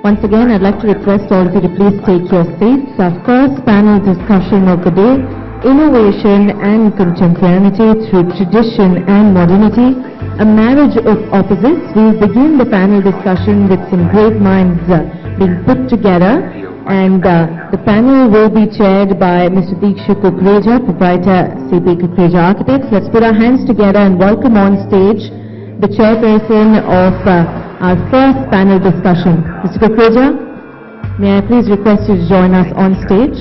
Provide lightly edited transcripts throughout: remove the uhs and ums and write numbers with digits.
Once again, I'd like to request all of you to please take your seats. Our first panel discussion of the day, Innovation and Contemporaneity Through Tradition and Modernity, a marriage of opposites. We'll begin the panel discussion with some great minds being put together, and the panel will be chaired by Mr. Diksha Kukreja, proprietor CP Kukreja Architects. Let's put our hands together and welcome on stage the chairperson of our first panel discussion. Mr. Kukreja, may I please request you to join us on stage?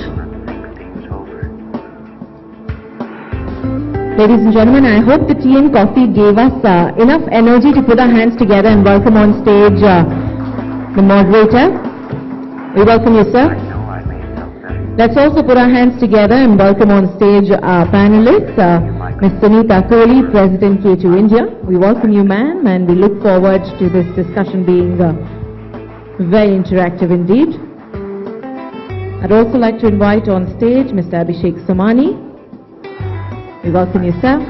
Ladies and gentlemen, I hope the tea and coffee gave us enough energy to put our hands together and welcome on stage the moderator. We welcome you, sir. Let's also put our hands together and welcome on stage our panelists, Ms. Sunita Kohli, President K2 India. We welcome you, ma'am, and we look forward to this discussion being very interactive indeed. I'd also like to invite on stage Mr. Abhishek Somani. We welcome you, sir.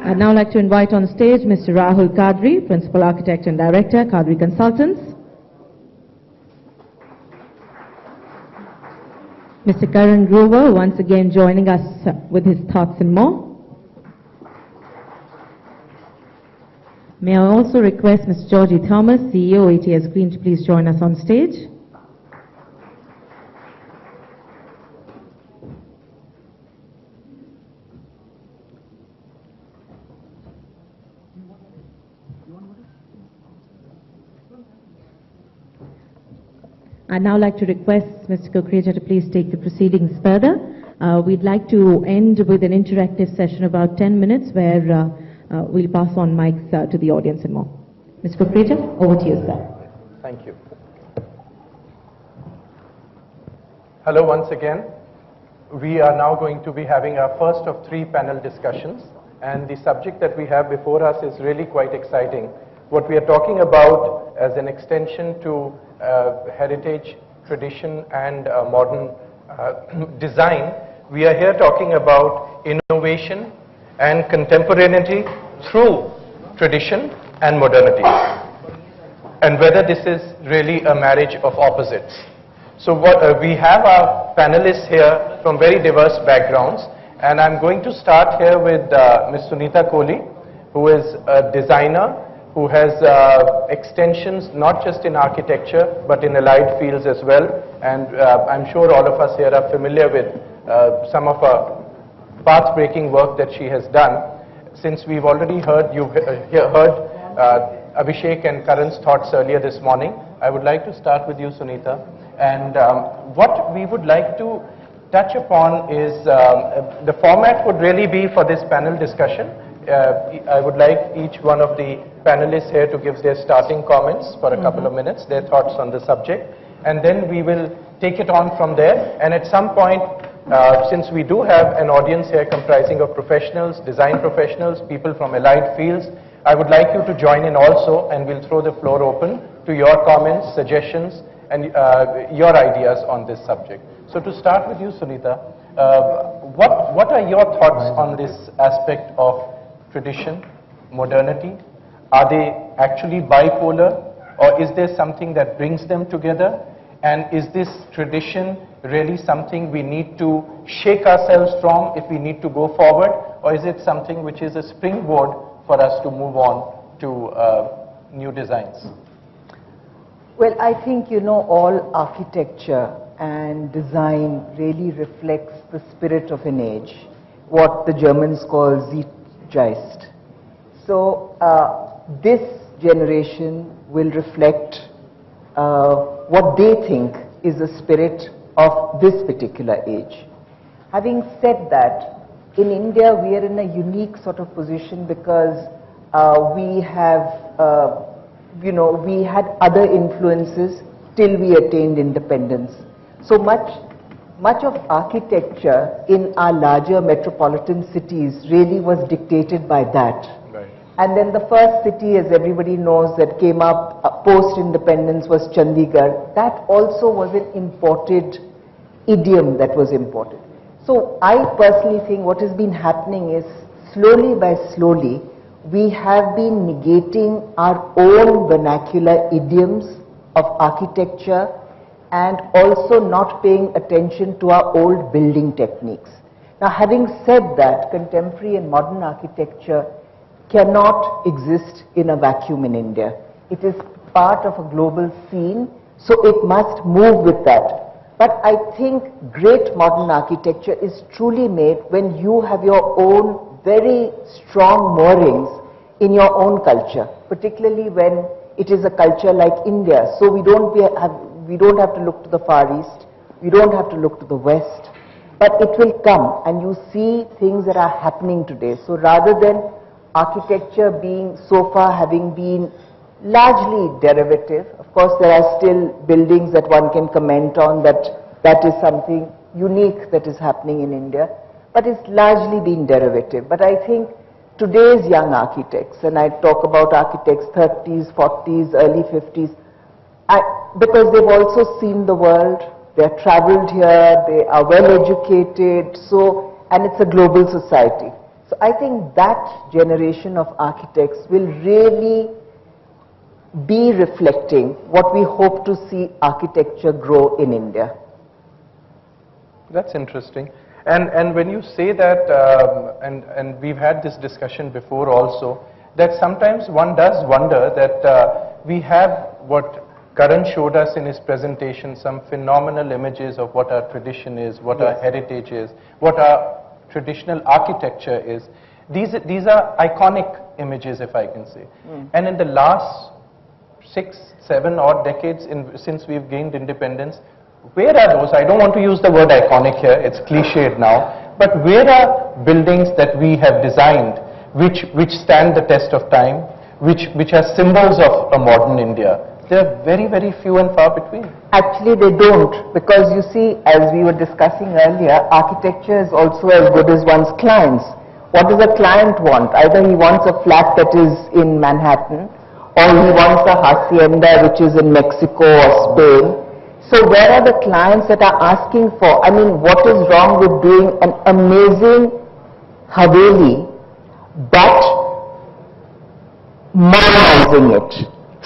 I'd now like to invite on stage Mr. Rahul Kadri, Principal Architect and Director, Kadri Consultants. Mr. Karan Grover, once again joining us with his thoughts and more. May I also request Mr. Georgie Thomas, CEO, ATS Green, to please join us on stage. I'd now like to request Mr. Kukreja to please take the proceedings further. We'd like to end with an interactive session about 10 minutes where we'll pass on mics to the audience and more. Mr. Kukreja, over to you, sir. Thank you. Hello once again. We are now going to be having our first of 3 panel discussions, and the subject that we have before us is really quite exciting. What we are talking about as an extension to heritage, tradition and modern design, we are here talking about innovation and contemporaneity through tradition and modernity, and whether this is really a marriage of opposites. So what we have our panelists here from very diverse backgrounds, and I'm going to start here with Ms. Sunita Kohli, who is a designer who has extensions not just in architecture but in allied fields as well, and I'm sure all of us here are familiar with some of her path-breaking work that she has done. Since we've already heard, you've heard Abhishek and Karan's thoughts earlier this morning, I would like to start with you, Sunita, and what we would like to touch upon is the format would really be for this panel discussion. I would like each one of the panelists here to give their starting comments for a couple of minutes, their thoughts on the subject, and then we will take it on from there. And at some point, since we do have an audience here comprising of professionals, design professionals, people from allied fields, I would like you to join in also, and we'll throw the floor open to your comments, suggestions, and your ideas on this subject. So to start with you, Sunita, what are your thoughts on this aspect of tradition, modernity? Are they actually bipolar, or is there something that brings them together? And is this tradition really something we need to shake ourselves from if we need to go forward, or is it something which is a springboard for us to move on to new designs? Well, I think, you know, all architecture and design really reflects the spirit of an age, what the Germans call Zeitgeist. So this generation will reflect what they think is the spirit of this particular age. Having said that, in India we are in a unique sort of position because we have, you know, we had other influences till we attained independence. So much of architecture in our larger metropolitan cities really was dictated by that. Right. And then the first city, as everybody knows, that came up post-independence was Chandigarh. That also was an imported idiom that was imported. So I personally think what has been happening is slowly by slowly, we have been negating our own vernacular idioms of architecture and also not paying attention to our old building techniques. Now, having said that, contemporary and modern architecture cannot exist in a vacuum in India. It is part of a global scene, so it must move with that. But I think great modern architecture is truly made when you have your own very strong moorings in your own culture, particularly when it is a culture like India. So we don't have to look to the Far East, we don't have to look to the West, but it will come and you see things that are happening today. So rather than architecture being so far having been largely derivative, of course there are still buildings that one can comment on that is something unique that is happening in India, but it's largely been derivative. But I think today's young architects, and I talk about architects 30s, 40s, early 50s, because they've also seen the world, they've traveled here, they are well educated, and it's a global society. So I think that generation of architects will really be reflecting what we hope to see architecture grow in India. That's interesting. And when you say that, and we've had this discussion before also, that sometimes one does wonder that we have what Karan showed us in his presentation, some phenomenal images of what our tradition is, what our heritage is, what our traditional architecture is. These are iconic images, if I can say. And in the last 6, 7 odd decades since we've gained independence, where are those? I don't want to use the word iconic here, it's cliched now, but where are buildings that we have designed which stand the test of time, which are symbols of a modern India? They're very, very few and far between. Actually, they don't, because you see, as we were discussing earlier, architecture is also as good as one's clients. What does a client want? Either he wants a flat that is in Manhattan, or he wants a hacienda which is in Mexico or Spain. So where are the clients that are asking for? I mean, what is wrong with doing an amazing Haveli, but modernizing it,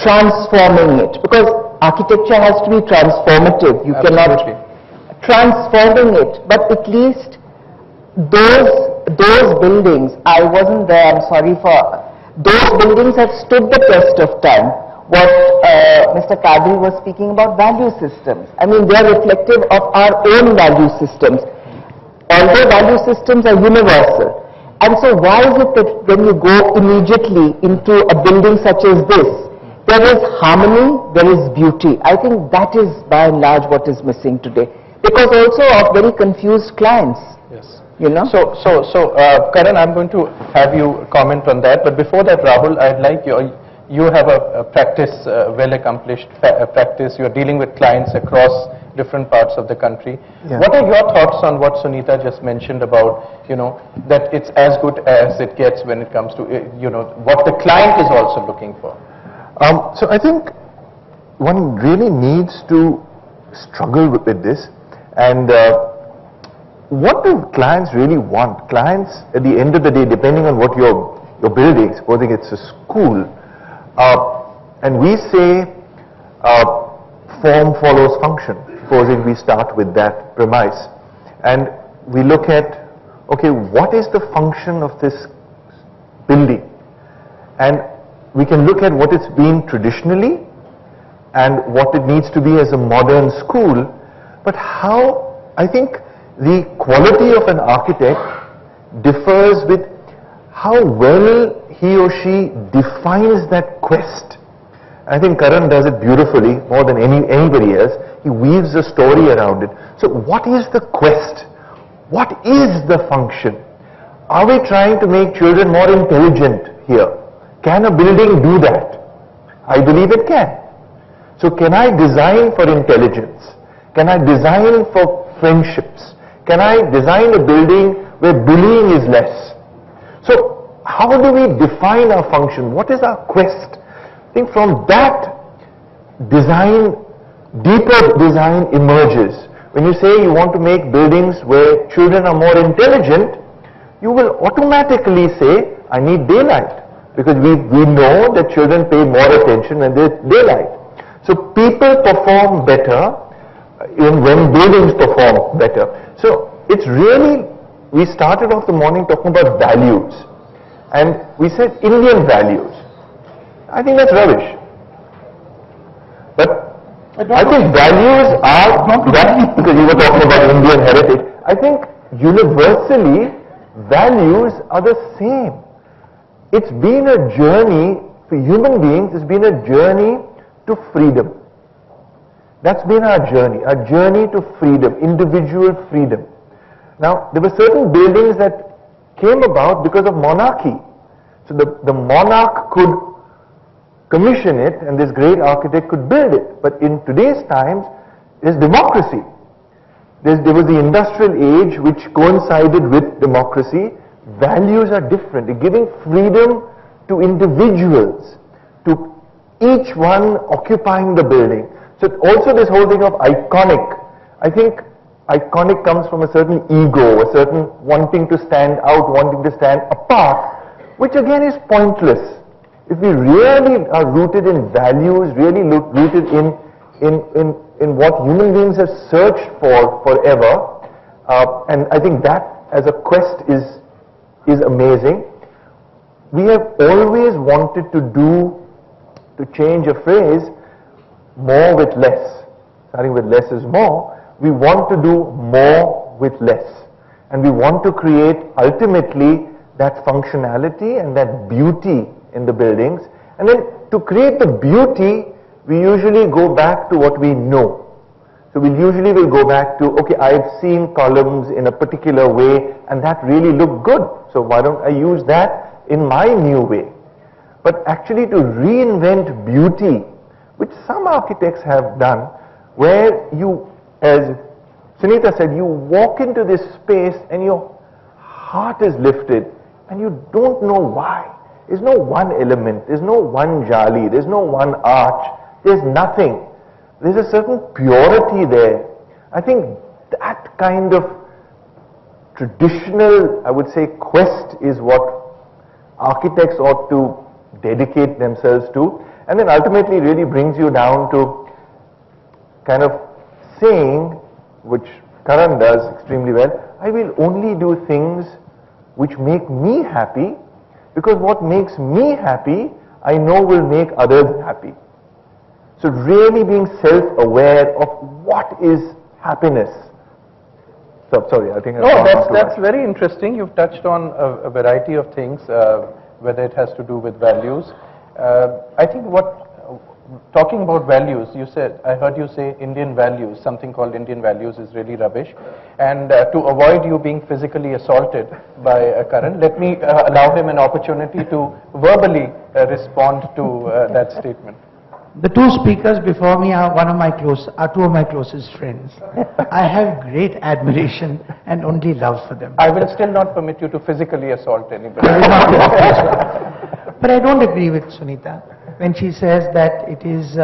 transforming it? Because architecture has to be transformative. You cannot transforming it, but at least those buildings, I wasn't there, I'm sorry for, those buildings have stood the test of time. What Mr. Kadri was speaking about, value systems. I mean, they are reflective of our own value systems. Although value systems are universal. And so why is it that when you go immediately into a building such as this, there is harmony, there is beauty. I think that is by and large what is missing today. Because also of very confused clients. Yes. You know? So Karan, I'm going to have you comment on that. But before that, Rahul, I'd like you have a practice, well-accomplished practice. You're dealing with clients across different parts of the country. Yeah. What are your thoughts on what Sunita just mentioned about, that it's as good as it gets when it comes to, what the client is also looking for? So I think one really needs to struggle with this. And what do clients really want? Clients, at the end of the day, depending on what you're building, supposing it's a school, and we say form follows function, supposing we start with that premise, and we look at, okay, what is the function of this building? And we can look at what it's been traditionally and what it needs to be as a modern school, but how, I think the quality of an architect differs with how well he or she defines that quest. I think Karan does it beautifully, more than anybody else. He weaves a story around it. So what is the quest? What is the function? Are we trying to make children more intelligent here? Can a building do that? I believe it can. So can I design for intelligence? Can I design for friendships? Can I design a building where bullying is less? So how do we define our function? What is our quest? I think from that design, deeper design emerges. When you say you want to make buildings where children are more intelligent, you will automatically say, I need daylight, because we know that children pay more attention when they're daylight. So people perform better when buildings perform better. So it's really, we started off the morning talking about values, and we said Indian values. I think that's rubbish. But I think values are, because you were talking about Indian heritage, I think universally values are the same. It's been a journey for human beings, it's been a journey to freedom. That's been our journey to freedom, individual freedom. Now, there were certain buildings that came about because of monarchy. So the monarch could commission it and this great architect could build it. But in today's times, there's democracy. There was the industrial age which coincided with democracy. Values are different. They're giving freedom to individuals, to each one occupying the building. So also this whole thing of iconic. I think iconic comes from a certain ego, a certain wanting to stand out, wanting to stand apart, which again is pointless. If we really are rooted in values, really rooted in what human beings have searched for forever, and I think that as a quest is amazing. We have always wanted to change a phrase, more with less. Starting with less is more. We want to do more with less. And we want to create ultimately that functionality and that beauty in the buildings. And then to create the beauty, we usually go back to what we know. So we usually will go back to, okay, I've seen columns in a particular way and that really looked good. So why don't I use that in my new way? But actually to reinvent beauty, which some architects have done, where you, as Sunita said, you walk into this space and your heart is lifted and you don't know why. There's no one element, there's no one jali, there's no one arch, there's nothing. There's a certain purity there. I think that kind of traditional, I would say, quest is what architects ought to dedicate themselves to, and then ultimately really brings you down to kind of saying, which Karan does extremely well, I will only do things which make me happy, because what makes me happy, I know will make others happy. So really being self-aware of what is happiness. So sorry, I think that's very interesting. You've touched on a variety of things, whether it has to do with values. I think talking about values, you said, I heard you say Indian values, something called Indian values is really rubbish. And to avoid you being physically assaulted by Karan, let me allow him an opportunity to verbally respond to that statement. The two speakers before me are two of my closest friends. I have great admiration and only love for them. I will still not permit you to physically assault anybody. But I don't agree with Sunita when she says that it is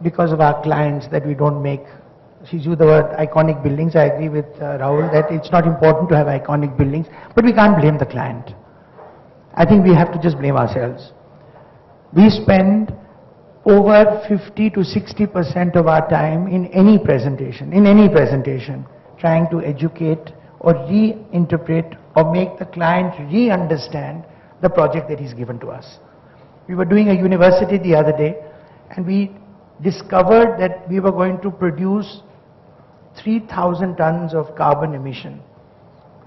because of our clients that we don't make, she's used the word iconic buildings. I agree with Rahul that it's not important to have iconic buildings, but we can't blame the client. I think we have to just blame ourselves. We spend over 50 to 60% of our time in any presentation, trying to educate or reinterpret or make the client re-understand the project that he's given to us. We were doing a university the other day and we discovered that we were going to produce 3,000 tons of carbon emission.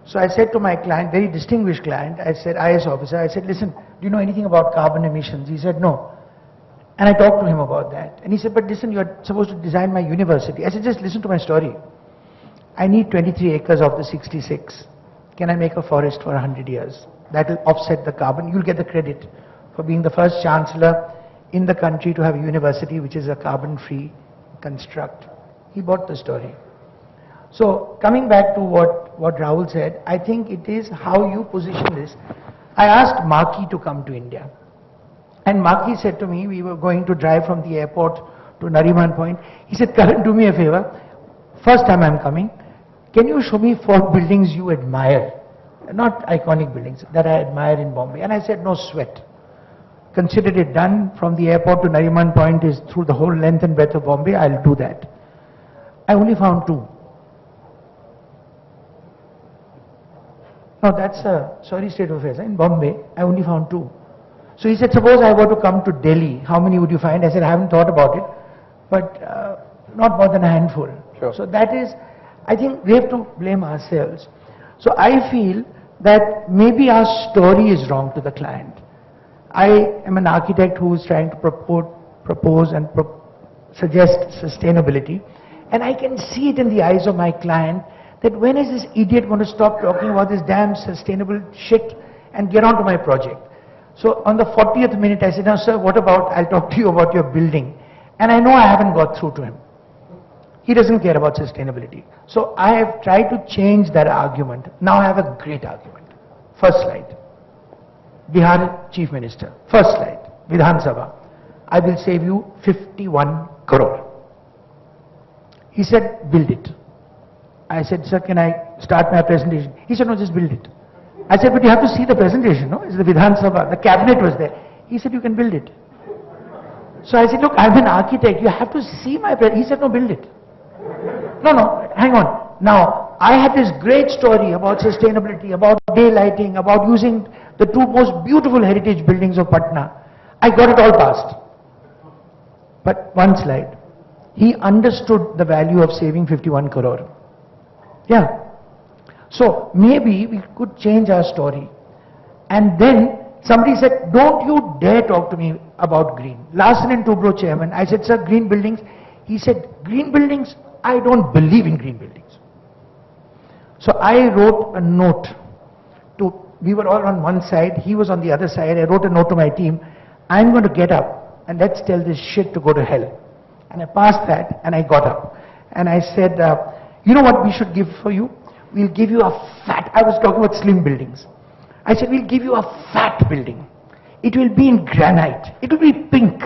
So I said to my client, very distinguished client, I said, IS officer, I said, listen, do you know anything about carbon emissions? He said, no. And I talked to him about that. And he said, but listen, you're supposed to design my university. I said, just listen to my story. I need 23 acres of the 66. Can I make a forest for 100 years? That will offset the carbon. You'll get the credit for being the first chancellor in the country to have a university which is a carbon-free construct. He bought the story. So coming back to what Rahul said, I think it is how you position this. I asked Marquis to come to India. And Marquis said to me, we were going to drive from the airport to Nariman Point. He said, Karan, do me a favor. First time I'm coming, can you show me 4 buildings you admire? not iconic buildings, that I admire in Bombay. And I said, no sweat. Considered it done. From the airport to Nariman Point is through the whole length and breadth of Bombay. I'll do that. I only found 2. No, that's a sorry state of affairs. In Bombay, I only found 2. So he said, suppose I were to come to Delhi, how many would you find? I said, I haven't thought about it, but not more than a handful. Sure. So that is, I think we have to blame ourselves. So I feel that maybe our story is wrong to the client. I am an architect who is trying to propose and suggest sustainability, and I can see it in the eyes of my client that when is this idiot going to stop talking about this damn sustainable shit and get on to my project. So on the 40th minute I said, now sir, what about, I'll talk to you about your building. And I know I haven't got through to him. He doesn't care about sustainability. So I have tried to change that argument. Now I have a great argument. First slide. Bihar Chief Minister. First slide. Vidhan Sabha. I will save you 51 crore. He said, build it. I said, sir, can I start my presentation? He said, no, just build it. I said, but you have to see the presentation, no? It's the Vidhan Sabha. The cabinet was there. He said, you can build it. So I said, look, I'm an architect. You have to see my presentation. He said, no, build it. No, hang on. Now, I had this great story about sustainability, about daylighting, about using the 2 most beautiful heritage buildings of Patna. I got it all passed. But one slide. He understood the value of saving 51 crore. Yeah. So maybe we could change our story. And then somebody said, don't you dare talk to me about green. Larsen and Toubro chairman, I said, sir, green buildings. He said, green buildings? I don't believe in green buildings. So I wrote a note to, we were all on one side, he was on the other side. I wrote a note to my team, I'm going to get up and let's tell this shit to go to hell. And I passed that and I got up. And I said, you know what we should give for you? We'll give you a fat, I was talking about slim buildings. I said, we'll give you a fat building. It will be in granite. It will be pink.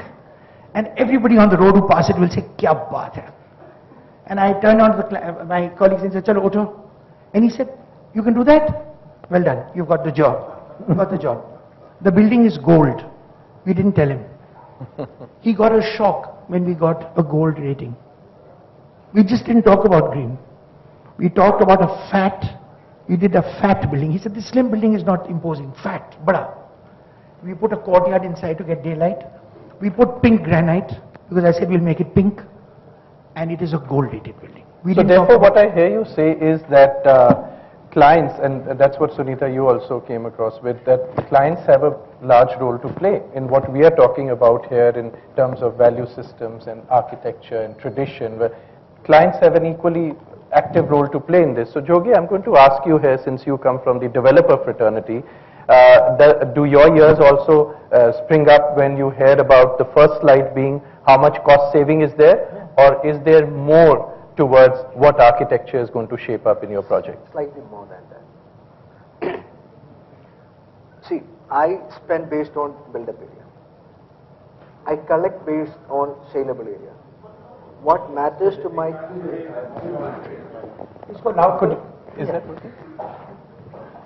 And everybody on the road who passes it will say, kya baat hai? And I turned on to my colleagues and said, chalo, Otto. And he said, you can do that? Well done, you've got the job. You got the job. The building is gold. We didn't tell him. He got a shock when we got a gold rating. We just didn't talk about green. We talked about we did a fat building. He said, this slim building is not imposing, fat, bada. We put a courtyard inside to get daylight. We put pink granite, because I said we'll make it pink. And it is a gold-rated building. So therefore what I hear you say is that clients, and that's what Sunita you also came across with, that clients have a large role to play in what we are talking about here in terms of value systems and architecture and tradition, where clients have an equally active role to play in this. So Jogi, I'm going to ask you here, since you come from the developer fraternity, do your ears also spring up when you heard about the first slide being how much cost saving is there, or is there more towards what architecture is going to shape up in your project? Slightly more than that. See, I spend based on build-up area. I collect based on saleable area. What matters to my... Is that working?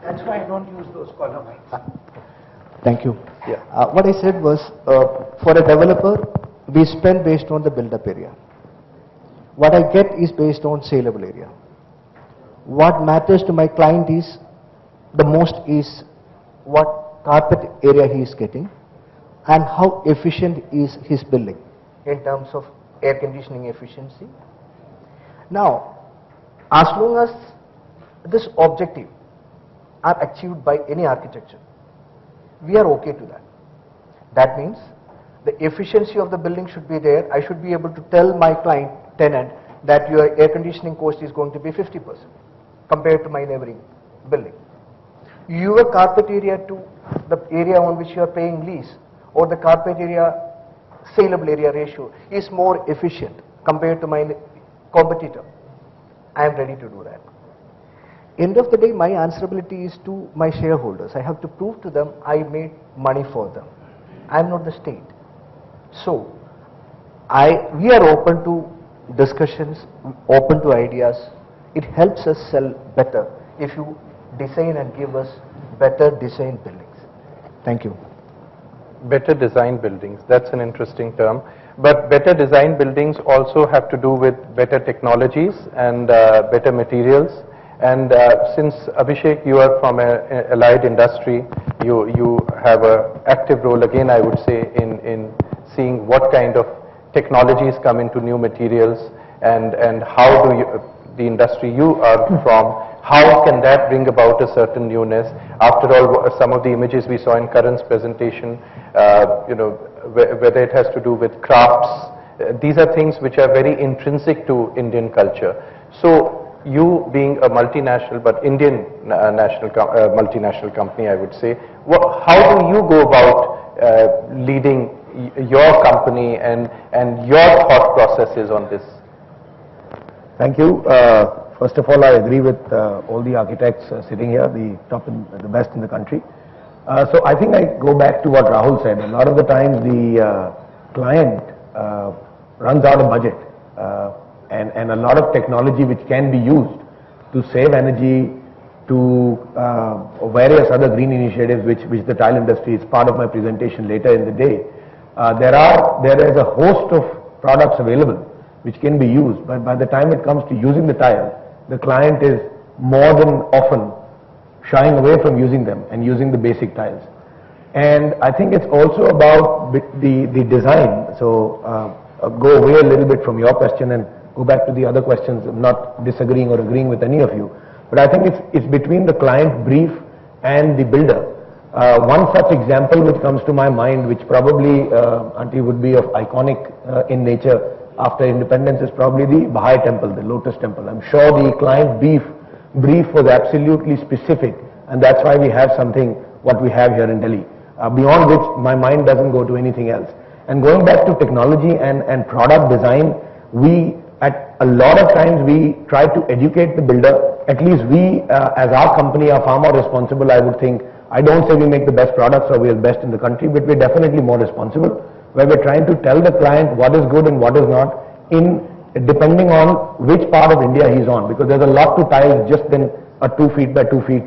That's why I don't use those collar mics. Thank you. Yeah. What I said was, for a developer, we spend based on the build-up area. What I get is based on saleable area. What matters to my client is, the most is what carpet area he is getting and how efficient is his building in terms of air conditioning efficiency. Now, as long as this objective are achieved by any architecture, we are okay to that. That means the efficiency of the building should be there. I should be able to tell my client, tenant, that your air conditioning cost is going to be 50% compared to my neighboring building. Your carpet area to the area on which you are paying lease, or the carpet area saleable area ratio is more efficient compared to my competitor. I am ready to do that. End of the day, my answerability is to my shareholders. I have to prove to them I made money for them. I am not the state. So, we are open to discussions, open to ideas. It helps us sell better if you design and give us better design buildings. Thank you. Better design buildings, that's an interesting term. But better design buildings also have to do with better technologies and better materials. And since Abhishek, you are from an allied industry, you have an active role again, I would say, in seeing what kind of technologies come into new materials and how do you, the industry you are from, how can that bring about a certain newness? After all, some of the images we saw in Karan's presentation, you know, whether it has to do with crafts, these are things which are very intrinsic to Indian culture. So you being a multinational, but Indian multinational company, I would say, how do you go about leading your company and your thought processes on this? Thank you. First of all, I agree with all the architects sitting here, the top and the best in the country. So I think I go back to what Rahul said. A lot of the times the client runs out of budget and a lot of technology which can be used to save energy, to various other green initiatives which the tile industry is part of my presentation later in the day. There is a host of products available which can be used, but by the time it comes to using the tile, the client is more than often shying away from using them and using the basic tiles. And I think it's also about the design. So go away a little bit from your question and go back to the other questions. I'm not disagreeing or agreeing with any of you, but I think it's between the client brief and the builder. One such example which comes to my mind, which probably Auntie would be of iconic in nature after independence, is probably the Baha'i temple, the Lotus temple. I'm sure the client brief was absolutely specific, and that's why we have something what we have here in Delhi, beyond which my mind doesn't go to anything else. And going back to technology and product design, we at a lot of times we try to educate the builder. At least we as our company are far more responsible, I would think. I don't say we make the best products or we are best in the country, but we're definitely more responsible, where we're trying to tell the client what is good and what is not, depending on which part of India he's on, because there's a lot to tiles just in a 2 feet by 2 feet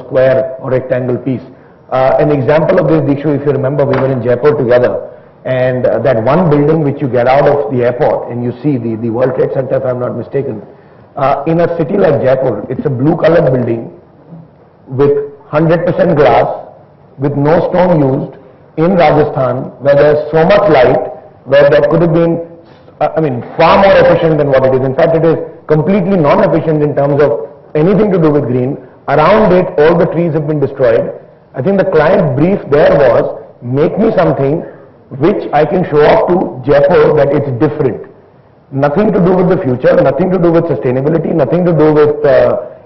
square or rectangle piece. An example of this, Dikshu, if you remember, we were in Jaipur together, and that one building which you get out of the airport and you see the World Trade Center, if I'm not mistaken, in a city like Jaipur, it's a blue colored building with 100% glass, with no stone used, in Rajasthan, where there's so much light, where that could have been, far more efficient than what it is. In fact, it is completely non-efficient in terms of anything to do with green. Around it, all the trees have been destroyed. I think the client brief there was, make me something which I can show off to Jaipur that it's different. Nothing to do with the future, nothing to do with sustainability, nothing to do with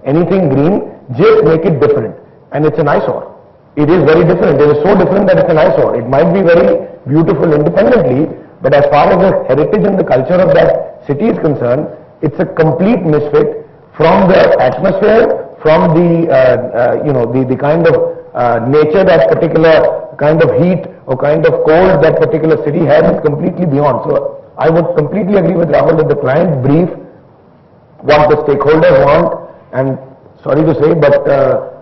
anything green, just make it different. And it's an eyesore. It is very different. It is so different that it's an eyesore. It might be very beautiful independently, but as far as the heritage and the culture of that city is concerned, it's a complete misfit from the atmosphere, from the kind of nature, that particular kind of heat or kind of cold that particular city has is completely beyond. So I would completely agree with Rahul that the client brief, what the stakeholders want, and sorry to say, but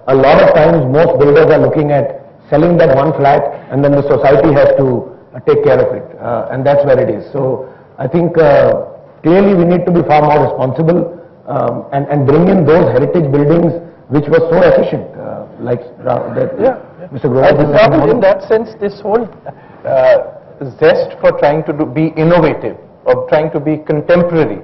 a lot of times most builders are looking at selling that one flat and then the society has to take care of it, and that's where it is. So I think clearly we need to be far more responsible and bring in those heritage buildings which were so efficient, like Mr. Grover. In that sense, this whole zest for trying to be innovative or trying to be contemporary,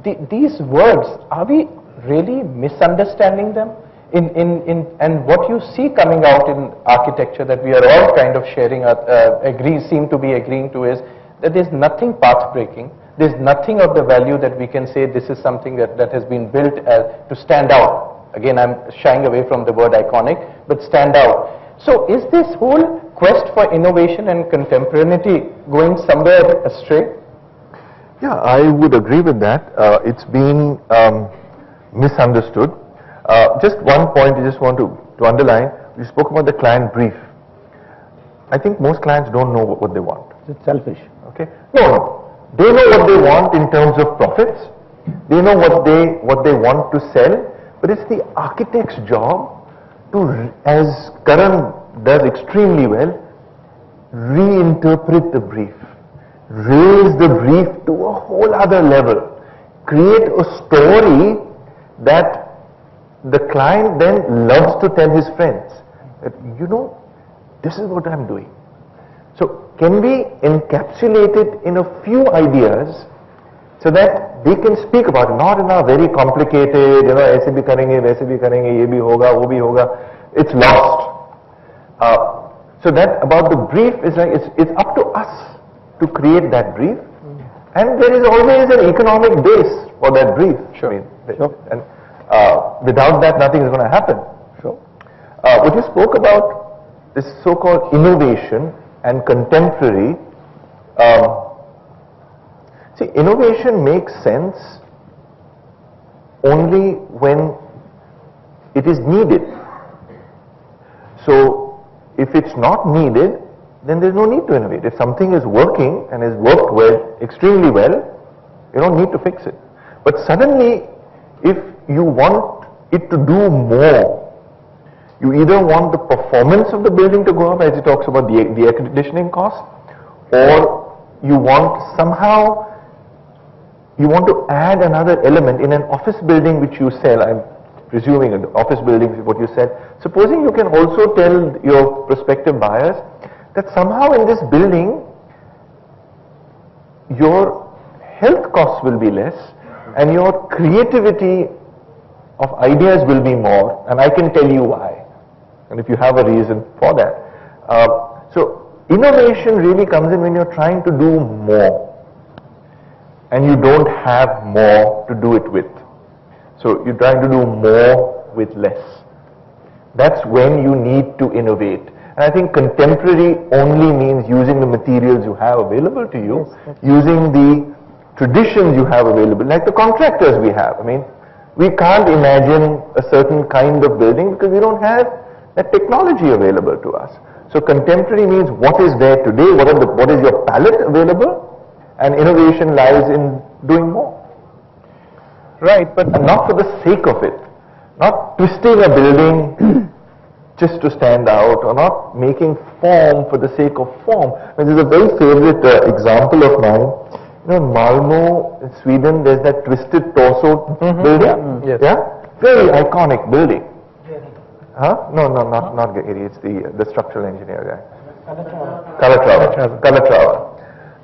these words, are we really misunderstanding them? And what you see coming out in architecture that we are all kind of sharing, seem to be agreeing to, is that there's nothing path-breaking. There's nothing of the value that we can say this is something that has been built to stand out. Again, I'm shying away from the word iconic, but stand out. So is this whole quest for innovation and contemporaneity going somewhere astray? Yeah, I would agree with that. It's been misunderstood. Just one point I just want to underline. We spoke about the client brief. I think most clients don't know what they want. It's selfish. Okay? No. They know what they want in terms of profits. They know what they want to sell, But it's the architect's job to, as Karan does extremely well, reinterpret the brief, raise the brief to a whole other level, create a story that the client then loves to tell his friends that, you know, this is what I'm doing. So can we encapsulate it in a few ideas so that they can speak about it, not in a very complicated, you know, aise bhi karenge, waise bhi karenge, ye bhi hoga, wo bhi hoga. It's lost. So that about the brief is like, it's up to us to create that brief. And there is always an economic base for that brief. Sure. I mean, sure. And without that, nothing is going to happen. Sure. What you spoke about, this so-called innovation and contemporary. See, innovation makes sense only when it is needed. So, if it's not needed, then there's no need to innovate. If something is working and has worked well, extremely well, you don't need to fix it. But suddenly, if you want it to do more, you either want the performance of the building to go up, as he talks about the air conditioning cost, or you want somehow, you want to add another element in an office building which you sell. I'm presuming an office building is what you said. Supposing you can also tell your prospective buyers that somehow in this building, your health costs will be less and your creativity of ideas will be more, and I can tell you why, and if you have a reason for that. So innovation really comes in when you're trying to do more and you don't have more to do it with. So you're trying to do more with less. That's when you need to innovate. And I think contemporary only means using the materials you have available to you, using the traditions you have available, like the contractors we have. I mean, we can't imagine a certain kind of building because we don't have that technology available to us. So contemporary means what is there today, what is your palette available, and innovation lies in doing more. Right, but not for the sake of it. Not twisting a building just to stand out, or not making form for the sake of form. I mean, there's a very favorite example of mine. You know, in Malmö, in Sweden, there's that twisted torso building. Yes. Yeah? Very iconic building. Huh? No, not Gehry. It's the structural engineer guy. Calatrava.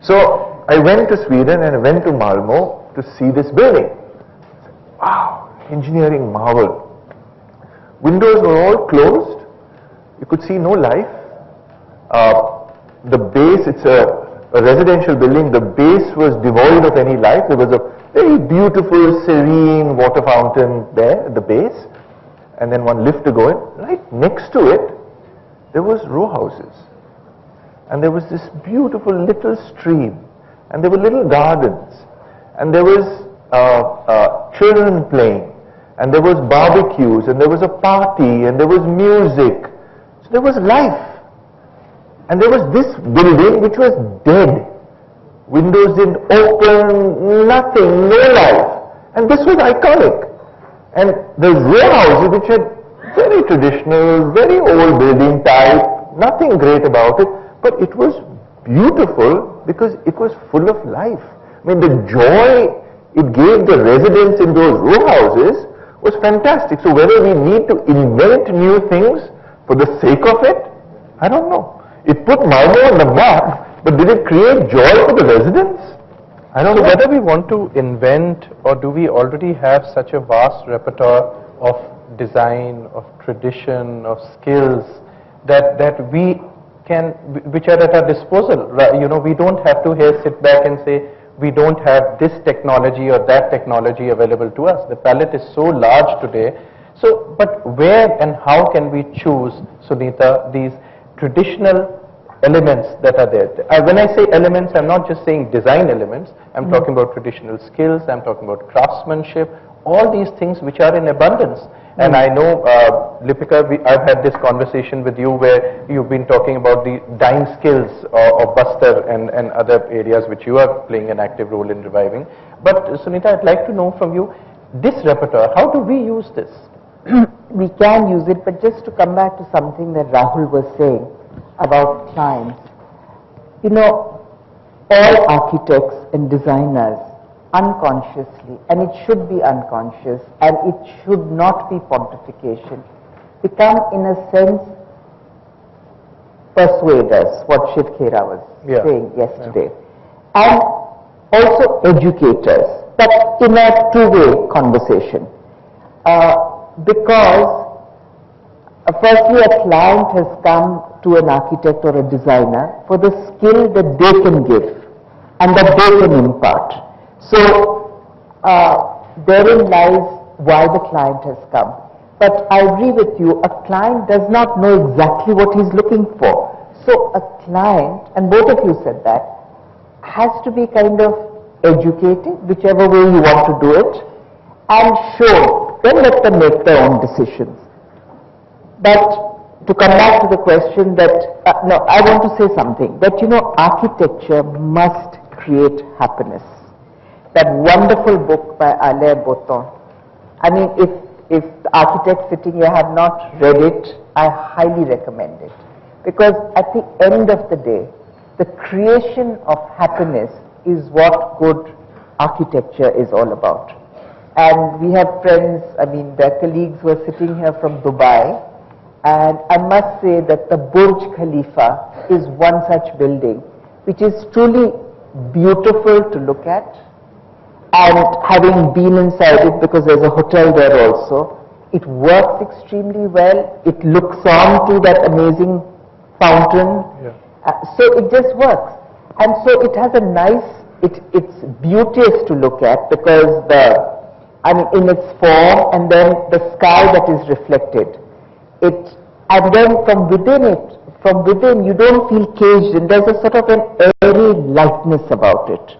So I went to Sweden and I went to Malmö to see this building. Wow, engineering marvel. Windows were all closed. You could see no life. The base, it's a residential building. The base was devoid of any life. There was a very beautiful, serene water fountain there at the base, and then one lift to go in. Right next to it, there was row houses, and there was this beautiful little stream, and there were little gardens, and there was children playing, and there was barbecues, and there was a party, and there was music. So there was life. And there was this building which was dead. Windows didn't open, nothing, no life. And this was iconic. And the row houses, which had very traditional, very old building type, nothing great about it, but it was beautiful because it was full of life. I mean, the joy it gave the residents in those row houses was fantastic. So whether we need to invent new things for the sake of it, I don't know. It put Malmö on the map, but did it create joy for the residents? I don't know. So whether we want to invent, or do we already have such a vast repertoire of design, of tradition, of skills that we can, which are at our disposal. You know, we don't have to here sit back and say we don't have this technology or that technology available to us. The palette is so large today. So, but where and how can we choose, Sunita, these traditional elements that are there? When I say elements, I'm not just saying design elements. I'm talking about traditional skills. I'm talking about craftsmanship. All these things which are in abundance. And I know, Lipika, I've had this conversation with you where you've been talking about the dying skills of Bastar and other areas which you are playing an active role in reviving. But Sunita, I'd like to know from you, this repertoire, how do we use this? We can use it, but just to come back to something that Rahul was saying about clients, you know, all architects and designers unconsciously, and it should be unconscious, and it should not be pontification, become in a sense persuaders, what Shiv Khera was saying yesterday, and also educators, but in a two-way conversation. Because firstly, a client has come to an architect or a designer for the skill that they can give and that they can impart. So therein lies why the client has come. But I agree with you, a client does not know exactly what he's looking for. So a client, and both of you said that, has to be kind of educated, whichever way you want to do it, and show. Then let them make their own decisions. But to come back to the question that, no, I want to say something, that you know, architecture must create happiness. That wonderful book by Alain Botton, I mean, if the architects sitting here have not read it, I highly recommend it. Because at the end of the day, the creation of happiness is what good architecture is all about. And we have friends, I mean, their colleagues were sitting here from Dubai, and I must say that the Burj Khalifa is one such building which is truly beautiful to look at. And having been inside it, because there's a hotel there also, it works extremely well. It looks on to that amazing fountain. So it just works. And so it has a nice, it's beauteous to look at, because in its form, and then the sky that is reflected. And then from within you don't feel caged in. There's a sort of an airy lightness about it.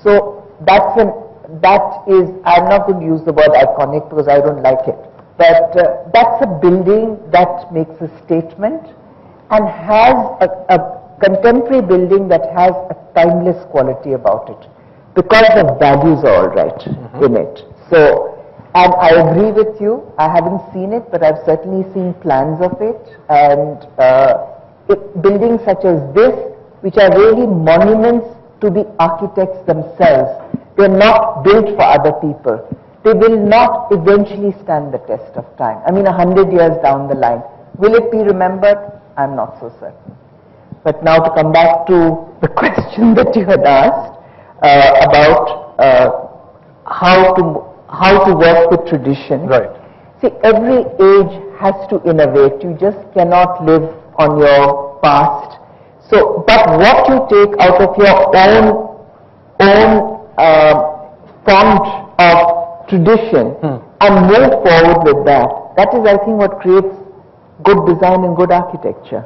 So that is, I'm not going to use the word iconic because I don't like it, but that's a building that makes a statement and has a contemporary building that has a timeless quality about it, because the values are all right in it. So, and I agree with you, I haven't seen it, but I've certainly seen plans of it, and buildings such as this, which are really monuments to the architects themselves. They're not built for other people. They will not eventually stand the test of time. I mean, 100 years down the line. Will it be remembered? I'm not so certain. But now to come back to the question that you had asked about how to work with tradition. Right. See, every age has to innovate. You just cannot live on your past. So, but what you take out of your own font of tradition and move forward with that, that is, I think, what creates good design and good architecture.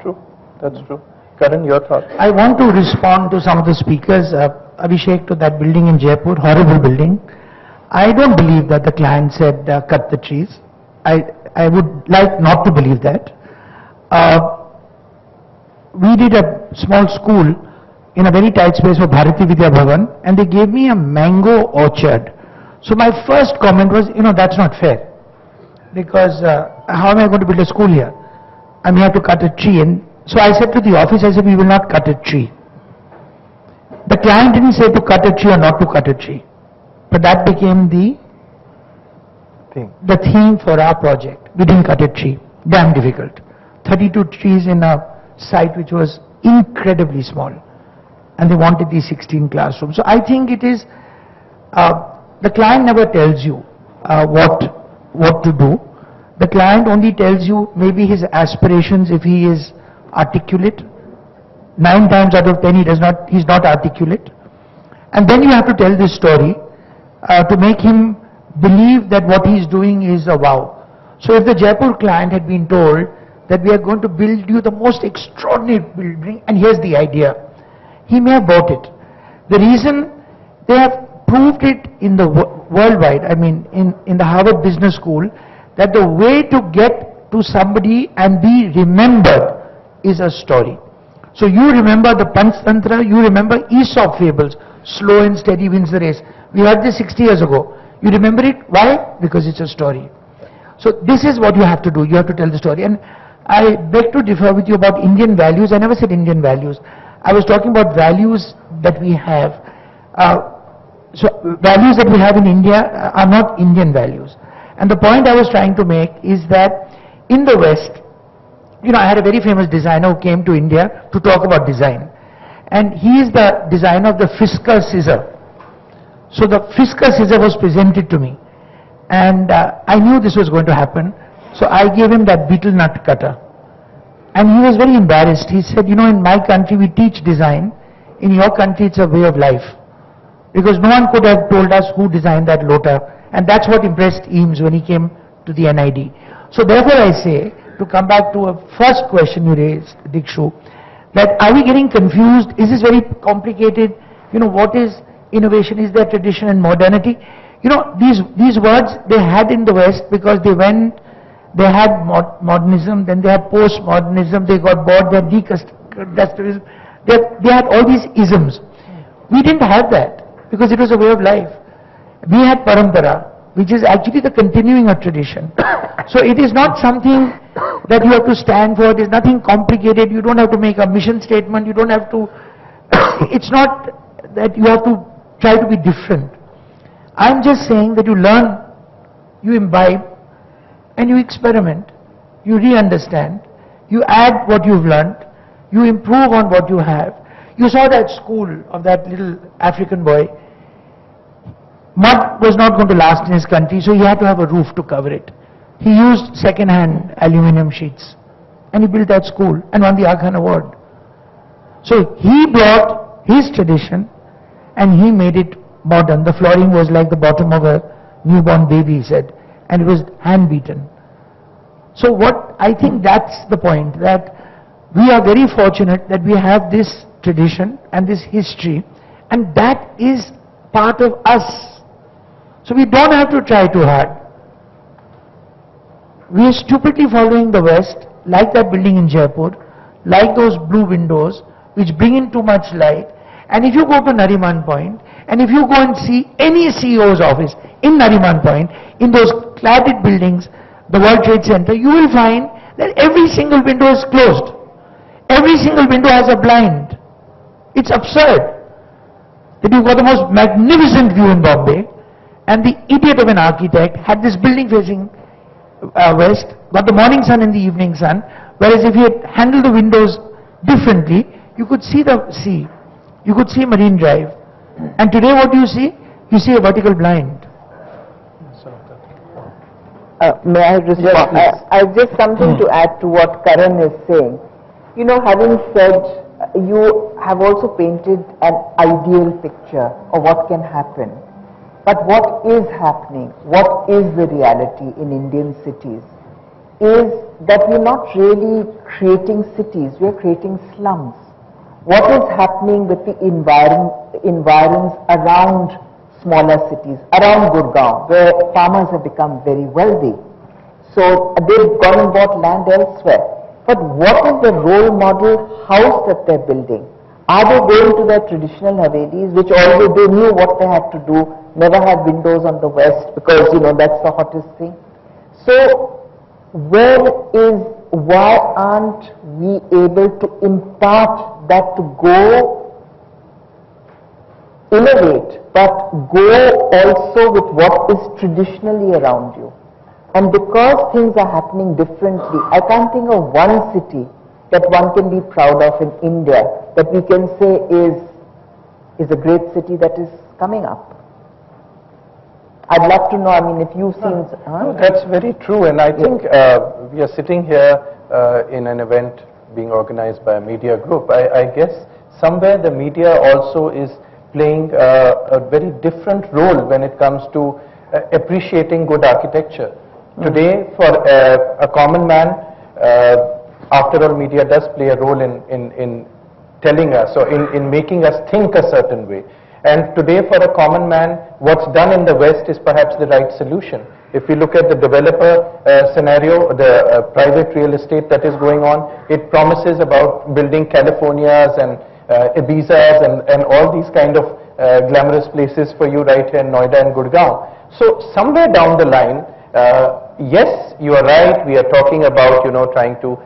True, that's true. Karan, your thoughts? I want to respond to some of the speakers. Abhishek, to that building in Jaipur, horrible building. I don't believe that the client said cut the trees. I would like not to believe that. We did a small school in a very tight space for Bharati Vidya Bhavan, and they gave me a mango orchard. So my first comment was, that's not fair, because how am I going to build a school here? I may have to cut a tree. And so I said to the office, I said, we will not cut a tree. The client didn't say to cut a tree or not to cut a tree, but that became the theme for our project. We didn't cut a tree. Damn difficult. 32 trees in a site which was incredibly small, and they wanted these 16 classrooms. So I think it is, the client never tells you what to do. The client only tells you maybe his aspirations if he is articulate. 9 times out of 10 he's not articulate. And then you have to tell this story to make him believe that what he's doing is a wow. So if the Jaipur client had been told that we are going to build you the most extraordinary building, and here's the idea, he may have bought it. The reason they have proved it in the worldwide, I mean in the Harvard Business School, that the way to get to somebody and be remembered is a story. So you remember the Panchtantra, you remember Aesop fables, slow and steady wins the race. We heard this 60 years ago. You remember it. Why? Because it's a story. So this is what you have to do. You have to tell the story. And I beg to differ with you about Indian values. I never said Indian values. I was talking about values that we have. So values that we have in India are not Indian values. And the point I was trying to make is that in the West, you know, I had a very famous designer who came to India to talk about design. And he is the designer of the Fisker scissor. So the Fisker scissor was presented to me. And I knew this was going to happen. So I gave him that beetle nut cutter. And he was very embarrassed. He said, you know, in my country we teach design. In your country it's a way of life. Because no one could have told us who designed that Lota. And that's what impressed Eames when he came to the NID. So therefore I say, to come back to a first question you raised, Dikshu, that are we getting confused? Is this very complicated? You know, what is innovation? Is there tradition and modernity? You know, these words they had in the West because they had modernism, then they had postmodernism, they got bored, they had deconstructivism, they had all these isms. We didn't have that because it was a way of life. We had parampara, which is actually the continuing of tradition. So it is not something that you have to stand for, it is nothing complicated, you don't have to make a mission statement, you don't have to, it's not that you have to try to be different. I'm just saying that you learn, you imbibe, and you experiment, you re-understand, you add what you've learned, you improve on what you have. You saw that school of that little African boy. Mud was not going to last in his country, so he had to have a roof to cover it. He used second-hand aluminum sheets, and he built that school and won the Aga Khan Award. So he brought his tradition and he made it modern. The flooring was like the bottom of a newborn baby, he said, and it was hand-beaten. So what I think that's the point, that we are very fortunate that we have this tradition and this history, and that is part of us. So we don't have to try too hard. We are stupidly following the West, like that building in Jaipur, like those blue windows, which bring in too much light. And if you go to Nariman Point, and if you go and see any CEO's office in Nariman Point, in those cladded buildings, the World Trade Center, you will find that every single window is closed. Every single window has a blind. It's absurd that you've got the most magnificent view in Bombay, and the idiot of an architect had this building facing west, got the morning sun and the evening sun, whereas if you had handled the windows differently, you could see the sea, you could see Marine Drive. And today what do you see? You see a vertical blind. May I respond? Yes, I just something to add to what Karan is saying. You know, having said, you have also painted an ideal picture of what can happen. But what is happening, what is the reality in Indian cities, is that we're not really creating cities, we're creating slums. What is happening with the environs around smaller cities, around Gurgaon, where farmers have become very wealthy. So they've gone and bought land elsewhere. But what is the role model house that they're building? Are they going to their traditional Havelis, which although they knew what they had to do, never had windows on the west because, you know, that's the hottest thing. So why aren't we able to impart that, to go innovate, but go also with what is traditionally around you? And because things are happening differently, I can't think of one city that one can be proud of in India that we can say is a great city that is coming up. I'd love to know, I mean, if you've seen... That's very true, and I think we are sitting here in an event being organized by a media group. I guess somewhere the media also is playing a very different role when it comes to appreciating good architecture. Today, for a common man, after all, media does play a role in telling us, or in making us think a certain way. And today, for a common man, what's done in the West is perhaps the right solution. If we look at the developer scenario, the private real estate that is going on, it promises about building Californias and Ibizas and all these kind of glamorous places for you right here in Noida and Gurgaon. So somewhere down the line, yes, you are right, we are talking about, trying to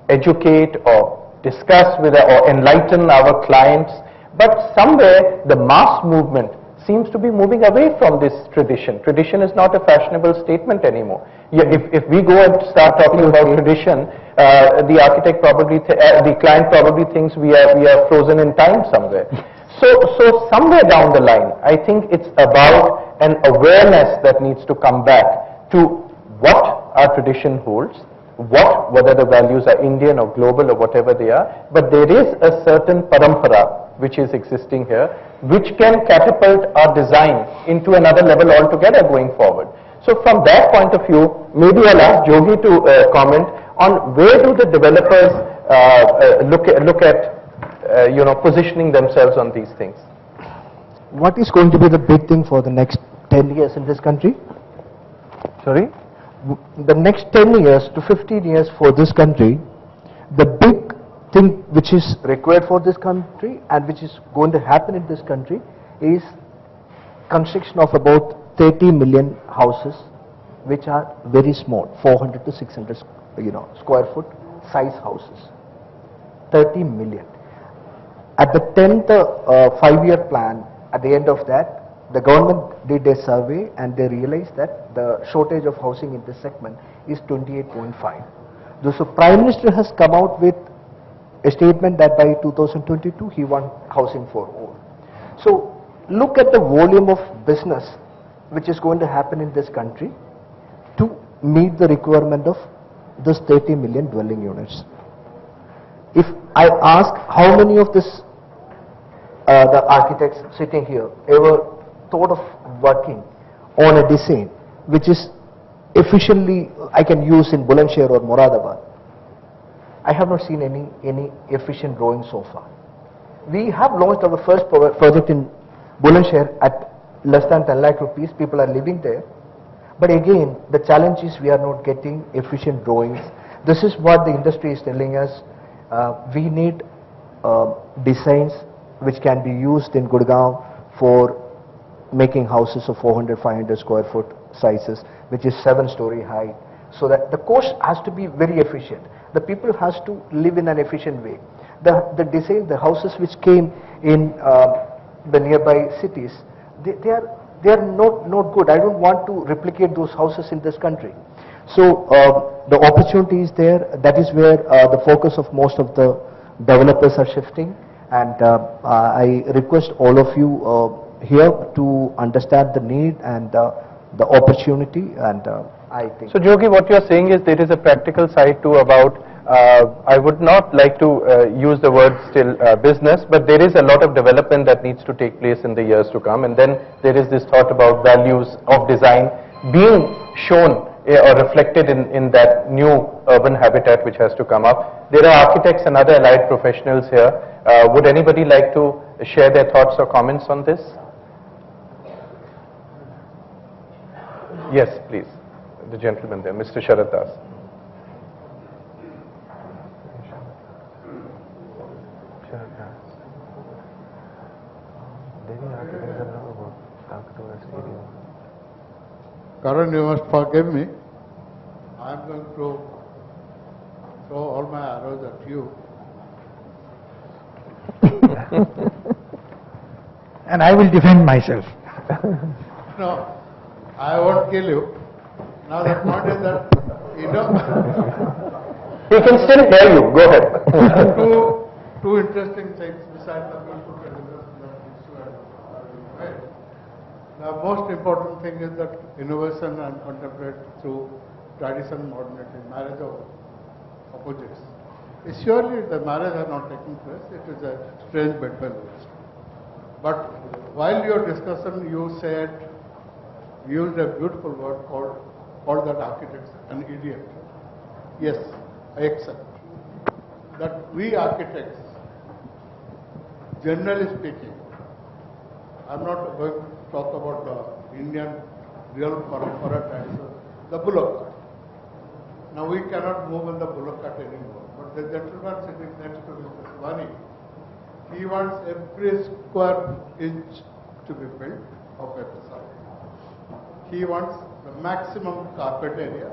educate or discuss with or enlighten our clients, but somewhere the mass movement seems to be moving away from this tradition. Tradition is not a fashionable statement anymore. If we go and start talking about tradition, the architect probably, the client probably thinks we are frozen in time somewhere. So somewhere down the line, I think it's about an awareness that needs to come back to what our tradition holds, whether the values are Indian or global or whatever they are, but there is a certain parampara which is existing here, which can catapult our design into another level altogether going forward. So from that point of view, maybe I'll ask Jogi to comment on where do the developers look at positioning themselves on these things. What is going to be the big thing for the next 10 years in this country? Sorry? The next 10 years to 15 years for this country, the big thing which is required for this country and which is going to happen in this country is construction of about 30 million houses which are very small, 400 to 600 square foot size houses. 30 million. At the 10th 5-year plan, at the end of that, the government did a survey and they realized that the shortage of housing in this segment is 28.5. So Prime Minister has come out with a statement that by 2022 he wants housing for all. So look at the volume of business which is going to happen in this country to meet the requirement of this 30 million dwelling units. If I ask how many of this the architects sitting here ever thought of working on a design which is efficiently I can use in Bulandshahr or Moradabad, I have not seen any efficient drawing so far. We have launched our first project in Bulandshahr at less than 10 lakh rupees. People are living there. But again, the challenge is we are not getting efficient drawings. This is what the industry is telling us. We need designs which can be used in Gurgaon for making houses of 400, 500 square foot sizes, which is 7-story high. So that the cost has to be very efficient. The people has to live in an efficient way. The design, the houses which came in the nearby cities, they are not good. I don't want to replicate those houses in this country. So the opportunity is there. That is where the focus of most of the developers are shifting. And I request all of you here to understand the need and the opportunity, and I think. So Jogi, what you're saying is there is a practical side too about, I would not like to use the word still business, but there is a lot of development that needs to take place in the years to come, and then there is this thought about values of design being shown or reflected in that new urban habitat which has to come up. There are architects and other allied professionals here. Would anybody like to share their thoughts or comments on this? Yes, please. The gentleman there, Mr. Sharad Das. Karan, you must forgive me. I am going to throw all my arrows at you. And I will defend myself. No, I won't kill you. Now the point is that, He can still hear you. Go ahead. two interesting things besides the beautiful presentation that these two have made. The most important thing is that innovation and contemplate through tradition, modernity, marriage of opposites. Surely the marriage has not taken place. It is a strange bedfellows. But while your discussion, you said, used a beautiful word called that architect an idiot. Yes, I accept that we architects, generally speaking, I'm not going to talk about the Indian real parampara tradition, the bullock cart. Now we cannot move in the bullock cart anymore. But the gentleman sitting next to Mr. Shivani, he wants every square inch to be built of a facade. he wants the maximum carpet area.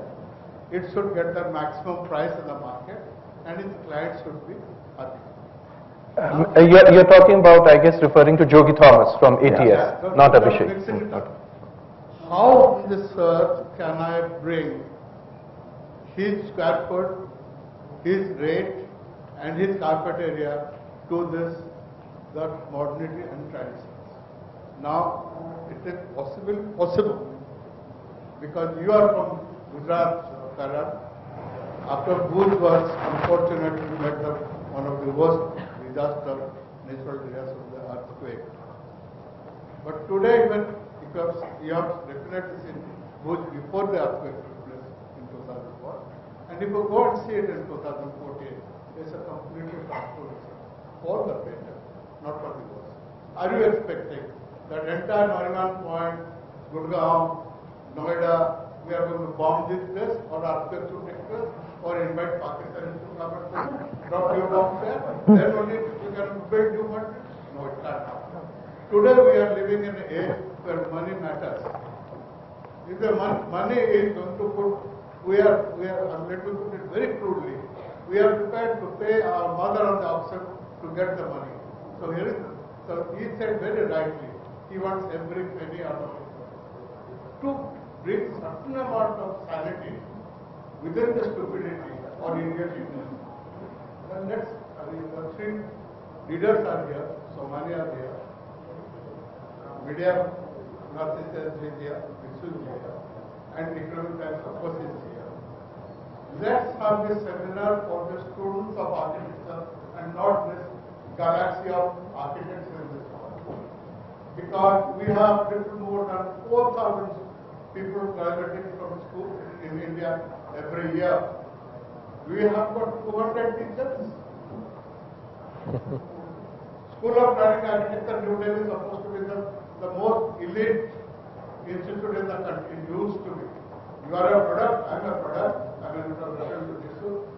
It should get the maximum price in the market, and his client should be happy. You're talking about, I guess, referring to Jogi Thomas from ATS, not Abhishek. How on this earth can I bring his square foot, his rate, and his carpet area to that modernity and traditions? Now, it is possible, because you are from Gujarat, Karan. After Bhuj was unfortunately met one of the worst disaster, natural disasters of the earthquake. But today, when you have definitely seen Bhuj before the earthquake took place in 2004, and if you go and see it in 2014, there's a completely transformation for the better, not for the worse. Are you expecting that entire Nariman Point, Gurgaon, Noida, we are going to bomb this place, or earthquake to take place, or invite Pakistan to come and drop your bombs there? Then only you can build new countries? No, it can't happen. Today we are living in an age where money matters. If the money is going to put, let me put it very crudely, we are prepared to pay our mother on the auction to get the money. So he said very rightly, he wants every penny out of it. To bring certain amount of sanity within the stupidity or idiotism. Then the three leaders are here, so many are here. Media, Narcissus is here, Vishnu is here, and Economic Times of course is here. Let's have this seminar for the students of architecture and not this galaxy of architects in this world. Because we have little more than 4,000 people graduating from school in India every year. We have got 200 teachers. School of Planning Architecture New Delhi is supposed to be the most elite institute in the country, used to be. You are a product, I am a product, I am a product of this school.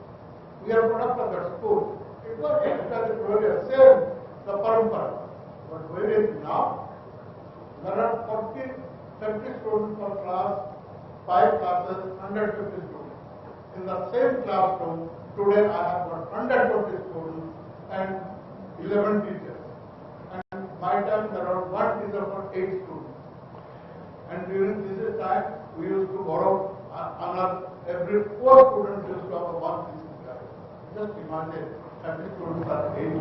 We are a product of that school. It was Victoria, same, the parampara. But where is now? There are 30 students per class, 5 classes, 150 students. In the same classroom, today I have got 120 students and 11 teachers. And my time there are 1 teacher for 8 students. And during this time, we used to borrow every 4 students used to have a 1 thesis. Just imagine, every students are 8.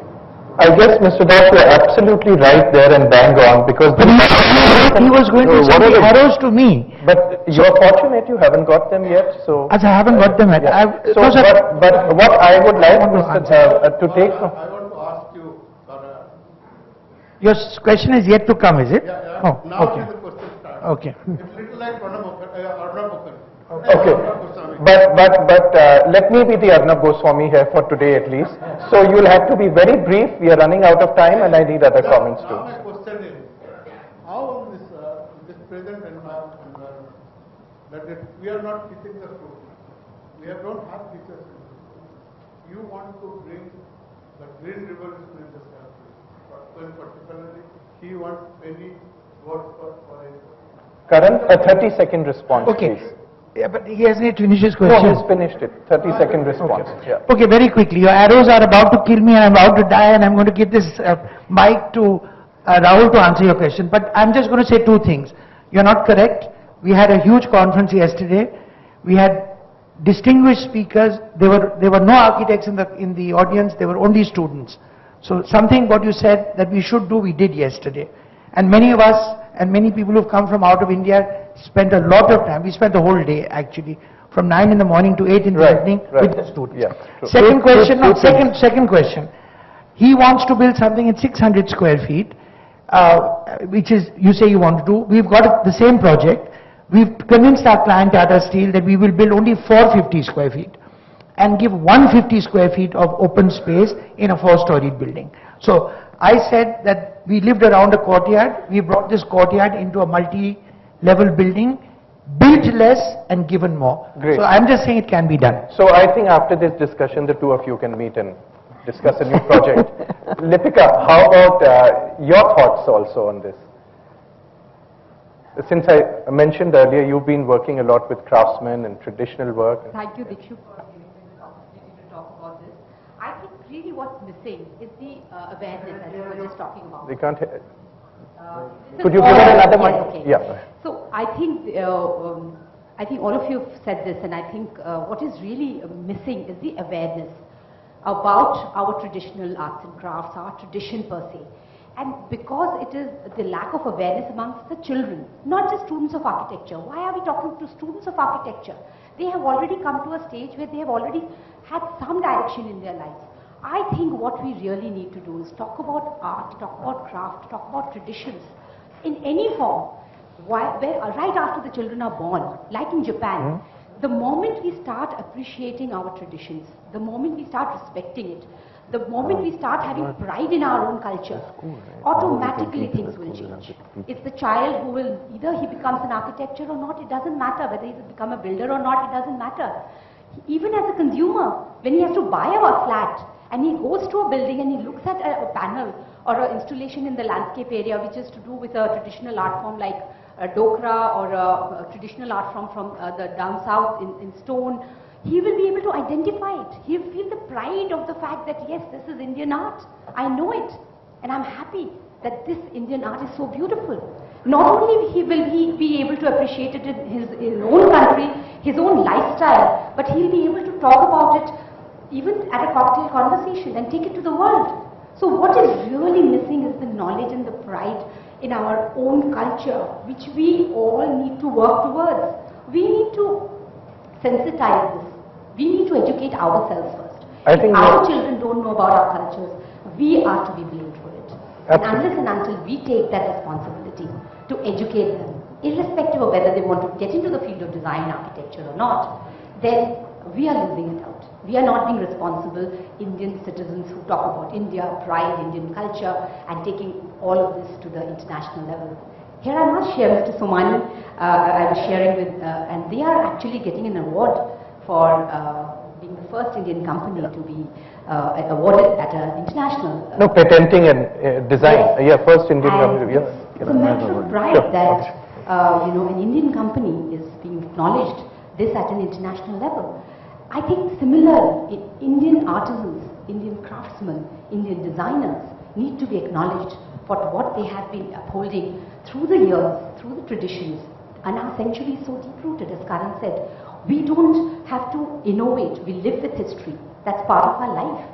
I guess, Mr. Das, you're absolutely right there and bang on, because he was going to send the arrows to me. But you're fortunate you haven't got them yet, so... As I haven't got them yet. Yeah. But what I would like to take... I want to ask you, your question is yet to come, is it? Yeah. Oh, now okay. the question starts. Okay. It's little like Arnab Mukherjee. Okay, but let me be the Arnab Goswami here for today at least. So you'll have to be very brief. We are running out of time, and I need other comments too. Now my question is, how in this present environment that we are not teaching the students, we don't have teachers. You want to bring the green revolution in this country, but particularly he wants many words for it. Karan, a 30-second response, Okay. please. Yeah, but he hasn't yet finished his No, question. he's finished it. 30-second response. Yeah. Okay, very quickly. Your arrows are about to kill me and I'm about to die, and I'm going to give this mic to Rahul to answer your question. But I'm just going to say 2 things. You're not correct. We had a huge conference yesterday. We had distinguished speakers. There were no architects in the audience. There were only students. So something what you said that we should do, we did yesterday. And many of us and many people who've come from out of India spent a lot of time. We spent the whole day actually, from 9 in the morning to 8 in the evening with the students. Yeah, true. Second question. He wants to build something in 600 square feet, which is, you say you want to do. We've got the same project. We've convinced our client Tata Steel that we will build only 450 square feet and give 150 square feet of open space in a 4-storied building. So I said that we lived around a courtyard. We brought this courtyard into a multi-level building, built less and given more. Great. So I'm just saying it can be done. So I think after this discussion, the 2 of you can meet and discuss a new project. Lipika, how about your thoughts also on this? since I mentioned earlier, you've been working a lot with craftsmen and traditional work. Thank you, Dikshu, for giving me this opportunity to talk about this. I think really what's missing is the awareness, as you were just talking about. They can't. Could you give it another mic? Okay. Yeah. So I think all of you have said this, and I think what is really missing is the awareness about our traditional arts and crafts, our tradition per se. And because it is the lack of awareness amongst the children, not just students of architecture. Why are we talking to students of architecture? They have already come to a stage where they have already had some direction in their lives. I think what we really need to do is talk about art, talk about craft, talk about traditions in any form. Right after the children are born, like in Japan, the moment we start appreciating our traditions, the moment we start respecting it, the moment we start having pride in our own culture, automatically things will change. It's the child who will, either he becomes an architect or not, it doesn't matter. Whether he will become a builder or not, it doesn't matter. Even as a consumer, when he has to buy a flat and he goes to a building and he looks at a panel or an installation in the landscape area which is to do with a traditional art form like Dokra or a traditional art form from the down south in stone, he will be able to identify it. He will feel the pride of the fact that yes, this is Indian art. I know it, and I'm happy that this Indian art is so beautiful. Not only will he be able to appreciate it in his own country, his own lifestyle, but he'll be able to talk about it even at a cocktail conversation and take it to the world. So what is really missing is the knowledge and the pride in our own culture, which we all need to work towards. We need to sensitize this. We need to educate ourselves first. If our children don't know about our cultures, we are to be blamed for it. And unless and until we take that responsibility to educate them, irrespective of whether they want to get into the field of design, architecture or not, then we are losing it out. We are not being responsible Indian citizens who talk about India, pride, Indian culture, and taking all of this to the international level. Here I must share Mr. Somani, I was sharing with, and they are actually getting an award for being the first Indian company to be awarded at an international... No, patenting and design. Yes. Yeah, first Indian company. Yes. It's a matter of pride that an Indian company is being acknowledged this at an international level. I think similarly, Indian artisans, Indian craftsmen, Indian designers need to be acknowledged for what they have been upholding through the years, through the traditions, and our century is so deep-rooted, as Karan said. We don't have to innovate, we live with history. That's part of our life.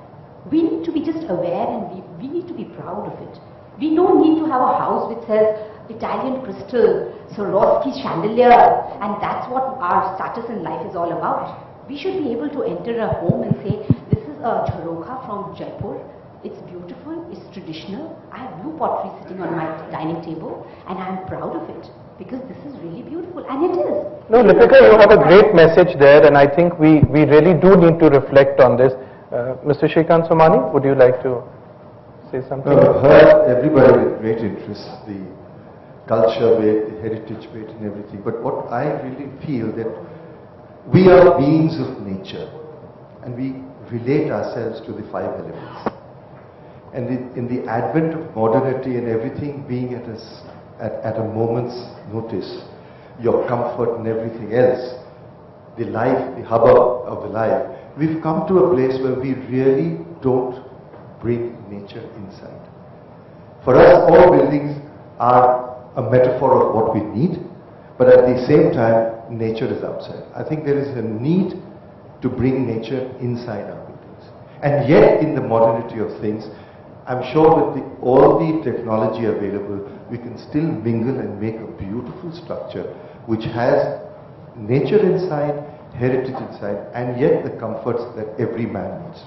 We need to be just aware and we need to be proud of it. We don't need to have a house which says Italian crystal, Swarovski chandelier, and that's what our status in life is all about. We should be able to enter a home and say, this is a Jharokha from Jaipur. It's beautiful, it's traditional. I have blue pottery sitting on my dining table and I'm proud of it because this is really beautiful, and it is. No, Lipika, you have a great message there, and I think we really do need to reflect on this. Mr. Shrikant Somani, would you like to say something? Heard everybody with great interest, the culture bit, the heritage bit and everything, but what I really feel that we are beings of nature and we relate ourselves to the five elements. And in the advent of modernity and everything being at a moment's notice, your comfort and everything else, the life, the hubbub of the life, we've come to a place where we really don't bring nature inside. For us, all buildings are a metaphor of what we need, but at the same time, nature is outside. I think there is a need to bring nature inside our buildings. And yet, in the modernity of things, I'm sure with all the technology available, we can still mingle and make a beautiful structure which has nature inside, heritage inside, and yet the comforts that every man needs.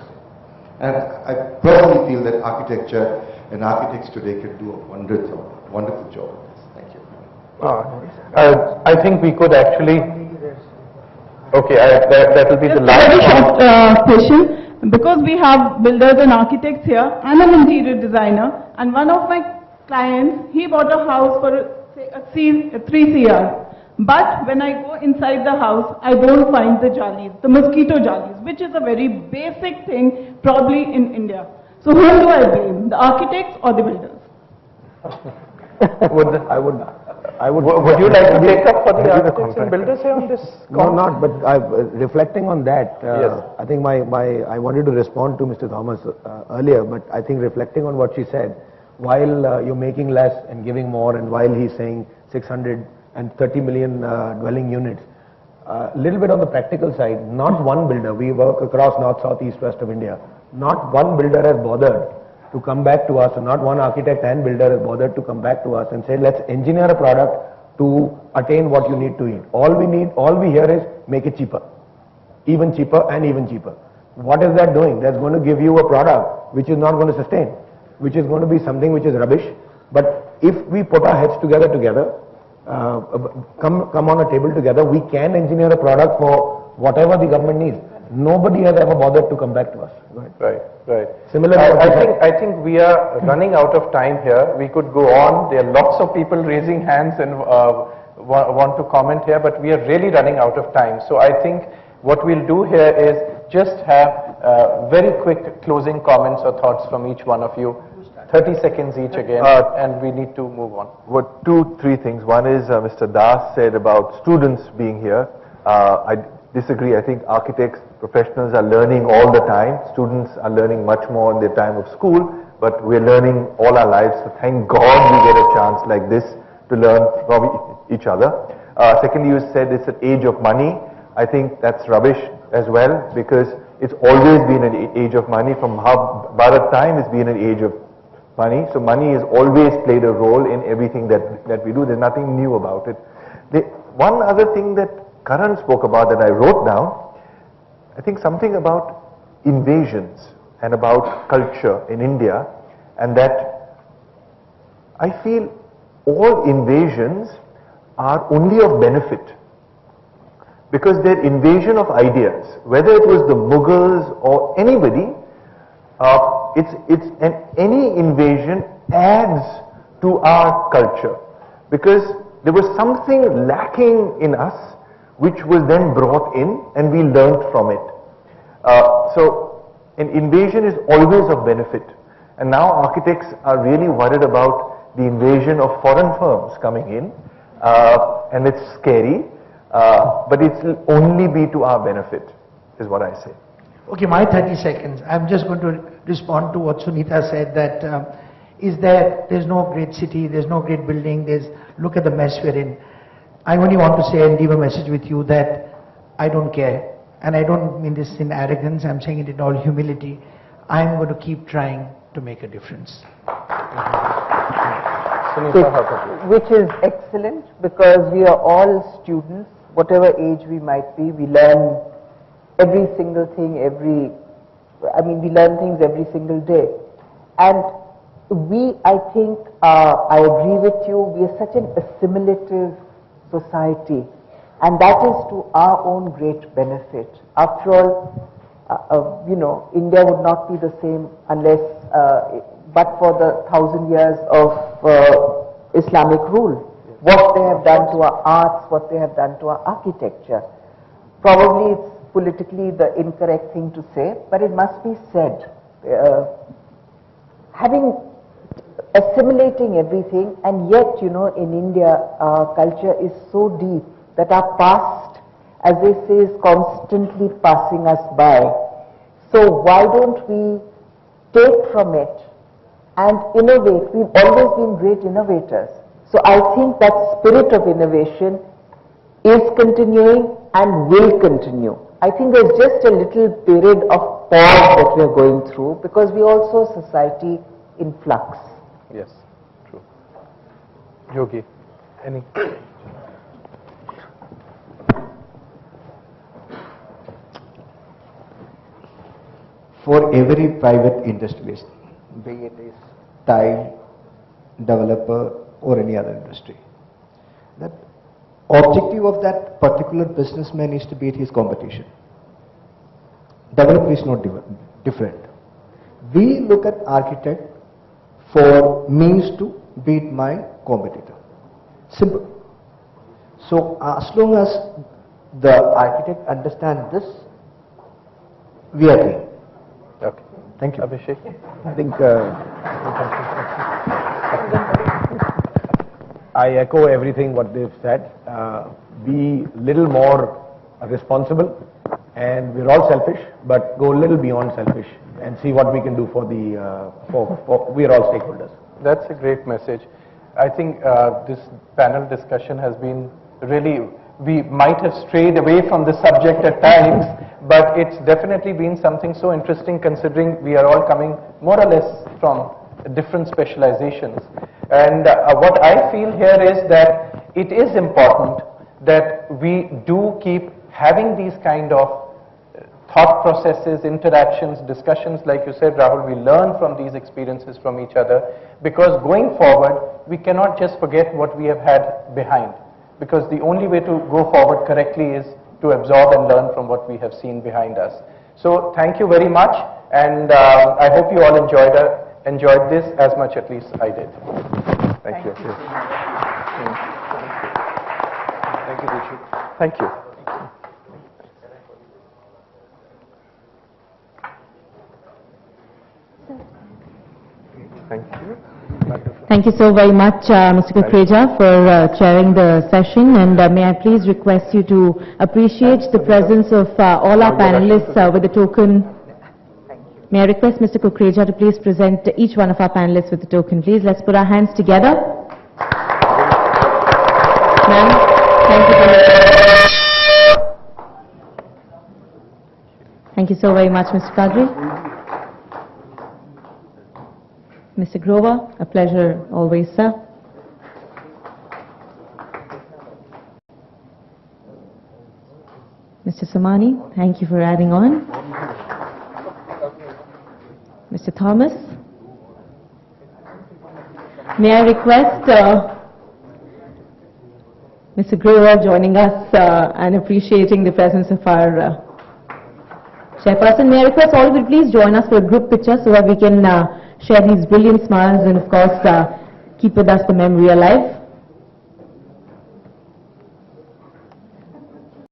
And I personally feel that architecture and architects today can do a wonderful job of this. Thank you. I think we could actually... Okay, that will be the last very short question. Because we have builders and architects here, I'm an interior designer, and one of my clients, he bought a house for say 3 CR. But when I go inside the house, I don't find the jalis, the mosquito jalis, which is a very basic thing probably in India. So whom do I blame, the architects or the builders? I would not. I would. Would you like to take up for the architects and builders here on this? No, not. But reflecting on that, Yes. I think I wanted to respond to Mr. Thomas earlier, but I think reflecting on what she said, while you're making less and giving more, and while he's saying 630 million dwelling units, a little bit on the practical side, not one builder. We work across north, south, east, west of India. Not one builder has bothered to come back to us, and not one architect and builder has bothered to come back to us and say, let's engineer a product to attain what you need to eat. All we hear is make it cheaper, even cheaper and even cheaper. What is that doing? That's going to give you a product which is not going to sustain, which is going to be something which is rubbish. But if we put our heads together, come on a table together, we can engineer a product for whatever the government needs. Nobody has ever bothered to come back to us. Right, right. Similarly, I think we are running out of time here. We could go on. There are lots of people raising hands and want to comment here, but we are really running out of time. So I think what we'll do here is just have very quick closing comments or thoughts from each one of you. 30 seconds each again, and we need to move on. What 2-3 things. One is Mr. Das said about students being here. I disagree. I think architects, professionals are learning all the time. Students are learning much more in their time of school, but we're learning all our lives. So thank God we get a chance like this to learn from each other. Secondly, you said it's an age of money. I think that's rubbish as well, because it's always been an age of money. From Bharat time, it's been an age of money. So money has always played a role in everything that we do. There's nothing new about it. One other thing that Karan spoke about that I wrote down, I think something about invasions and about culture in India, and that I feel all invasions are only of benefit, because they're invasion of ideas. Whether it was the Mughals or anybody, any invasion adds to our culture, because there was something lacking in us which was then brought in and we learnt from it. So an invasion is always of benefit, and now architects are really worried about the invasion of foreign firms coming in, and it's scary, but it will only be to our benefit, is what I say. Okay, my 30 seconds. I'm just going to respond to what Sunita said, that there's no great city, there's no great building, look at the mess we're in. I only want to say and leave a message with you that I don't care, and I don't mean this in arrogance, I'm saying it in all humility. I'm going to keep trying to make a difference. Which is excellent, because we are all students, whatever age we might be, we learn every single thing, we learn things every single day. And I think, I agree with you, we are such an assimilative society, and that is to our own great benefit. After all, India would not be the same unless, but for the 1,000 years of Islamic rule. What they have done to our arts, what they have done to our architecture. Probably it's politically the incorrect thing to say, but it must be said. Assimilating everything, and yet, in India, our culture is so deep that our past, as they say, is constantly passing us by. So why don't we take from it and innovate? We've always been great innovators. So I think that spirit of innovation is continuing and will continue. I think there's just a little period of pause that we're going through, because we're also a society in flux. Yes, true. Yogi, any? For every private industrialist, be it is tile, developer or any other industry, that objective of that particular businessman is to beat his competition. Developer is not different. We look at architect for means to beat my competitor. Simple. So as long as the architect understands this, we are clear. Okay. Thank you. Abhishek? I think I echo everything what they've said. Be little more responsible, and we're all selfish, but go a little beyond selfish and see what we can do for the we're all stakeholders. That's a great message. I think this panel discussion has been really, we might have strayed away from the subject at times, but it's definitely been something so interesting considering we are all coming more or less from different specializations. And what I feel here is that it is important that we do keep having these kind of thought processes, interactions, discussions. Like you said, Rahul, we learn from these experiences from each other, because going forward, we cannot just forget what we have had behind, because the only way to go forward correctly is to absorb and learn from what we have seen behind us. So thank you very much, and I hope you all enjoyed this as much at least I did. Thank you. Thank you, Ruchi. Thank you. Thank you. Thank you so very much, Mr. Kukreja, for chairing the session, and may I please request you to appreciate the presence of all our panelists with a token. May I request Mr. Kukreja to please present each one of our panelists with a token, please. Let's put our hands together. Ma'am, thank you. Thank you so very much, Mr. Kadri. Mr. Grover, a pleasure always, sir. Mr. Samani, thank you for adding on. Mr. Thomas. May I request Mr. Grover joining us and appreciating the presence of our chairperson. May I request all of you please join us for a group picture so that we can share these brilliant smiles and of course keep with us the memory alive.